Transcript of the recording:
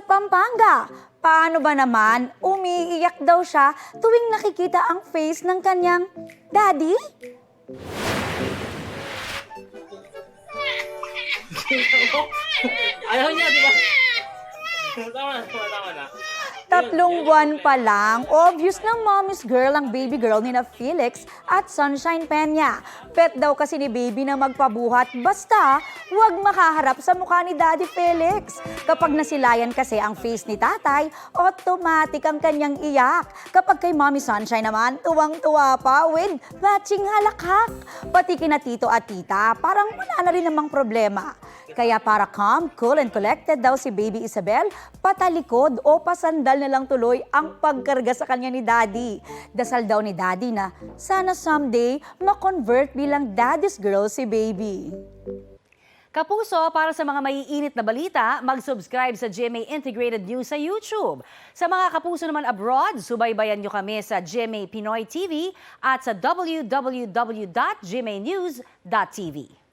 Pampanga. Paano ba naman umiiyak daw siya tuwing nakikita ang face ng kanyang daddy? Ayaw niya, di ba? Tama na. 3 buwan pa lang, obvious ng mommy's girl ang baby girl ni na Felix at Sunshine Peña. Bet daw kasi ni baby na magpabuhat basta huwag makaharap sa mukha ni Daddy Felix. Kapag nasilayan kasi ang face ni tatay, automatic ang kanyang iyak. Kapag kay Mommy Sunshine naman, tuwang-tuwa pa with matching halakhak. Pati kina tito at tita, parang wala na rin namang problema. Kaya para calm, cool and collected daw si Baby Isabel, patalikod o pasandal na lang tuloy ang pagkarga sa kanya ni Daddy. Dasal daw ni Daddy na sana someday ma-convert bilang Daddy's girl si Baby. Kapuso, para sa mga maiinit na balita, mag-subscribe sa GMA Integrated News sa YouTube. Sa mga kapuso naman abroad, subaybayan nyo kami sa GMA Pinoy TV at sa www.gmanews.tv.